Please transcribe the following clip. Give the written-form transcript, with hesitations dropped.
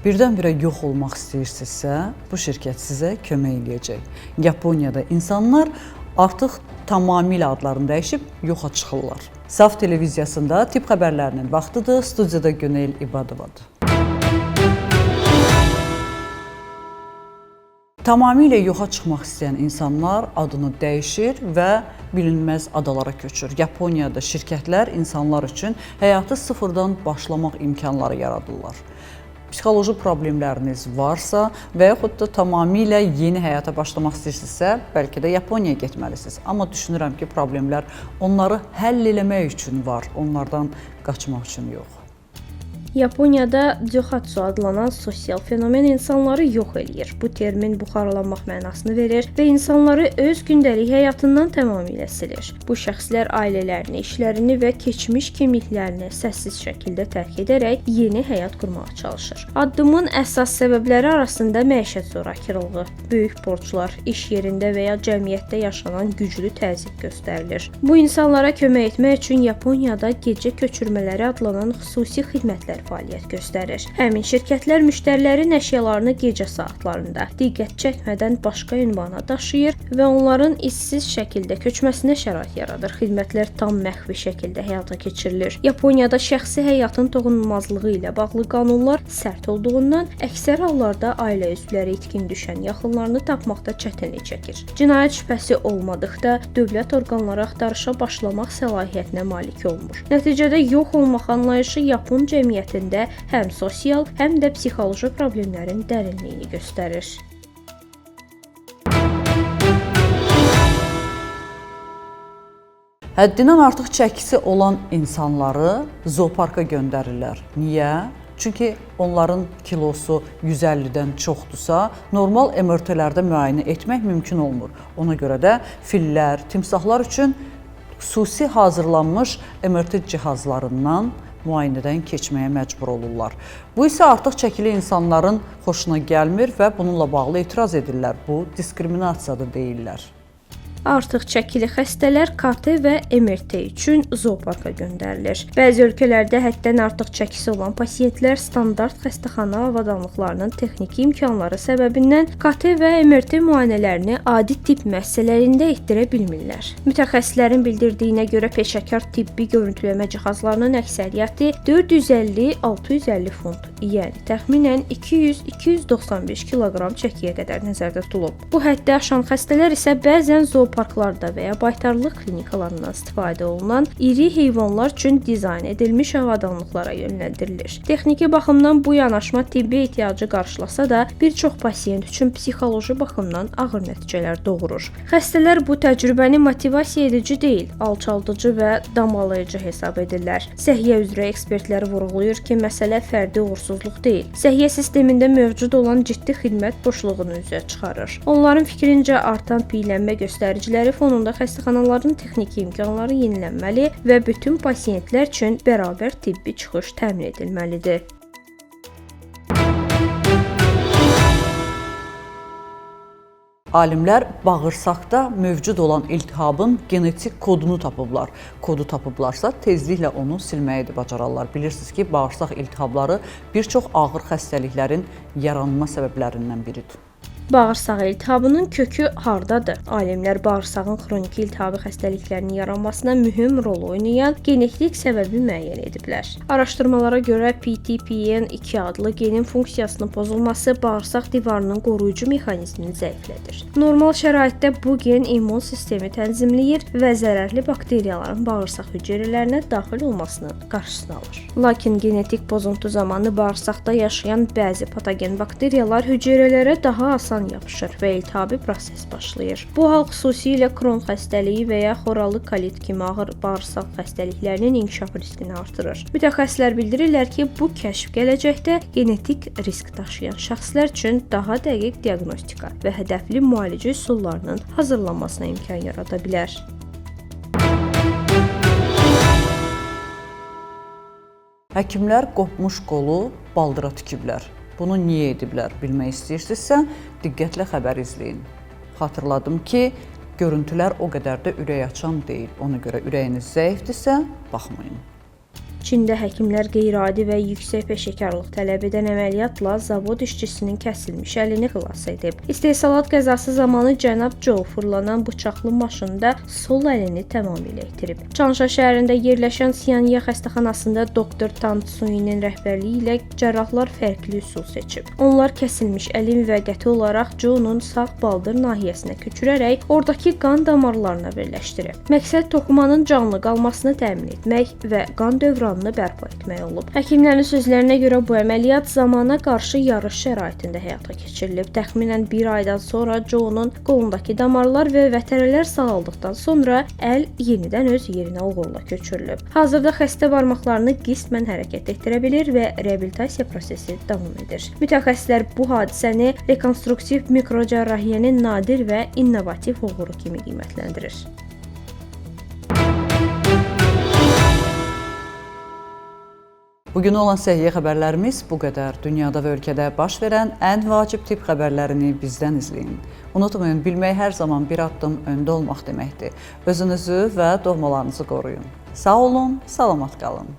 birdən-birə yox olmaq istəyirsinizsə, bu şirkət sizə kömək eləyəcək. Yaponiyada insanlar artıq tamamilə adlarını dəyişib yoxa çıxırlar. Saf televiziyasında Tibb xəbərlərinin vaxtıdır. Studiyada Günel İbadovadır. Tamamilə yoxa çıxmaq istəyən insanlar adını dəyişir və bilinməz adalara köçür. Yaponiyada şirkətlər insanlar üçün həyatı sıfırdan başlamaq imkanları yaradırlar. Psixoloji problemləriniz varsa və yaxud da tamamilə yeni həyata başlamaq istəyirsinizsə, bəlkə də Yaponiyaya getməlisiniz. Amma düşünürəm ki, problemlər onları həll eləmək üçün var, onlardan qaçmaq üçün yox. Yaponiyada Johatsu adlanan sosial fenomen insanları yox eləyir. Bu termin buxarlanmaq mənasını verir və insanları öz gündəlik həyatından tamamilə silir. Bu şəxslər ailələrini, işlərini və keçmiş kimliklərini səssiz şəkildə tərk edərək yeni həyat qurmağa çalışır. Addımın əsas səbəbləri arasında məişət zorakılığı, böyük borclar, iş yerində və ya cəmiyyətdə yaşanan güclü təzyiq göstərilir. Bu insanlara kömək etmək üçün Yaponiyada gecə köçürmələri adlanan xüsusi xidmətlər fəaliyyət göstərir. Həmin şirkətlər müştərilərin əşyalarını gecə saatlarında diqqət çəkmədən başqa ünvana daşıyır və onların izsiz şəkildə köçməsinə şərait yaradır. Xidmətlər tam məxfi şəkildə həyata keçirilir. Yaponiyada şəxsi həyatın toxunulmazlığı ilə bağlı qanunlar sərt olduğundan əksər hallarda ailə üzvləri itkin düşən yaxınlarını tapmaqda çətinlik çəkir. Cinayət şübhəsi olmadıqda dövlət orqanları axtarışa başlamaq səlahiyyətinə malik olmur. Nəticədə yox olmaq anlayışı Yapon cəmiyyəti həm sosial, həm də psixoloji problemlərin dərinliyini göstərir. Həddindən artıq çəkisi olan insanları zooparka göndərirlər. Niyə? Çünki onların kilosu 150-dən çoxdursa, normal MRT-lərdə müayinə etmək mümkün olmur. Ona görə də fillər, timsahlar üçün xüsusi hazırlanmış MRT cihazlarından müayinədən keçməyə məcbur olurlar. Bu isə artıq çəkili insanların xoşuna gəlmir və bununla bağlı etiraz edirlər. Bu diskriminasiyadır deyirlər. Artıq çəkili xəstələr KT və MRT üçün zooparka göndərilir. Bəzi ölkələrdə həddən artıq çəkisi olan pasiyentlər standart xəstəxana avadanlıqlarının texniki imkanları səbəbindən KT və MRT müayinələrini adi tibb müəssisələrində etdirə bilmirlər. Mütəxəssislərin bildirdiyinə görə peşəkar tibbi görüntüləmə cihazlarının əksəriyyəti 450-650 funt, yəni təxminən 200-295 kiloqram çəkiyə qədər nəzərdə tutulub. Bu həddi aşan xəstələr isə bəzən zooparklarda və ya baytarlıq klinikalarından istifadə olunan iri heyvanlar üçün dizayn edilmiş avadanlıqlara yönləndirilir. Texniki baxımdan bu yanaşma tibbi ehtiyacı qarşılasa da, bir çox pasiyent üçün psixoloji baxımdan ağır nəticələr doğurur. Xəstələr bu təcrübəni motivasiya edici deyil, alçaldıcı və damalayıcı hesab edirlər. Səhiyyə üzrə ekspertlər vurğulayır ki, məsələ fərdi uğursuzluq deyil. Səhiyyə sistemində mövcud olan ciddi xidmət boşluğunu üzə çıxarır. Onların fikrincə artan piylənmə göstəriciləri fonunda xəstəxanaların texniki imkanları yenilənməli və bütün pasiyentlər üçün bərabər tibbi çıxış təmin edilməlidir. Alimlər bağırsaqda mövcud olan iltihabın genetik kodunu tapıblar. Kodu tapıblarsa tezliklə onu silməyi də bacararlar. Bilirsiniz ki, bağırsaq iltihabları bir çox ağır xəstəliklərin yaranma səbəblərindən biridir. Bağırsaq iltihabının kökü hardadır? Alimlər bağırsağın xroniki iltihabi xəstəliklərinin yaranmasına mühüm rol oynayan genetik səbəbi müəyyən ediblər. Araşdırmalara görə PTPN2 adlı genin funksiyasının pozulması bağırsaq divarının qoruyucu mexanizmini zəiflədir. Normal şəraitdə bu gen immun sistemi tənzimləyir və zərərli bakteriyaların bağırsaq hüceyrələrinə daxil olmasının qarşısını alır. Lakin genetik pozuntu zamanı bağırsaqda yaşayan bəzi patogen bakteriyalar hüceyrələrə daha asan yapışır və iltihabi proses başlayır. Bu hal xüsusilə Kron xəstəliyi və ya xoralı kolit kimi ağır bağırsaq xəstəliklərinin inkişaf riskini artırır. Mütəxəssislər bildirirlər ki, bu kəşf gələcəkdə genetik risk daşıyan şəxslər üçün daha dəqiq diaqnostika və hədəfli müalicə üsullarının hazırlanmasına imkan yarada bilər. Həkimlər qopmuş qolu baldıra tikiblər. Bunu niyə ediblər bilmək istəyirsinizsə, diqqətlə xəbər izləyin. Xatırladım ki, görüntülər o qədər də ürək açan deyil. Ona görə ürəyiniz zəifdirsə, baxmayın. Çində həkimlər qeyri-adi və yüksək peşəkarlıq tələb edən əməliyyatla zavod işçisinin kəsilmiş əlini xilas edib. İstehsalat qəzası zamanı cənab Joe fırlanan bıçaqlı maşında sol əlini tamamilə itirib. Çanşa şəhərində yerləşən Sianya xəstəxanasında doktor Tan Tsuinin rəhbərliyi ilə cərrahlar fərqli üsul seçib. Onlar kəsilmiş əli müvəqqəti olaraq Joe-nun sağ baldır nahiyəsinə köçürərək oradakı qan damarlarına birləşdirib. Məqsəd toxumanın canlı qalmasını təmin etmək və qan dövranını bərpa etmək olub. Həkimlərin sözlərinə görə bu əməliyyat zamana qarşı yarış şəraitində həyata keçirilib. Təxminən bir aydan sonra Joe-nun qolundakı damarlar və vətərələr sağaldıqdan sonra əl yenidən öz yerinə uğurla köçürülüb. Hazırda xəstə barmaqlarını qismən hərəkət etdirə bilir və reabilitasiya prosesi davam edir. Mütəxəssislər bu hadisəni rekonstruktiv mikrocərrahiyyənin nadir və innovativ uğuru kimi qiymətləndirir. Bugün olan səhiyyə xəbərlərimiz bu qədər. Dünyada və ölkədə baş verən ən vacib tip xəbərlərini bizdən izləyin. Unutmayın, bilmək hər zaman bir addım öndə olmaq deməkdir. Özünüzü və doğmalarınızı qoruyun. Sağ olun, salamat qalın.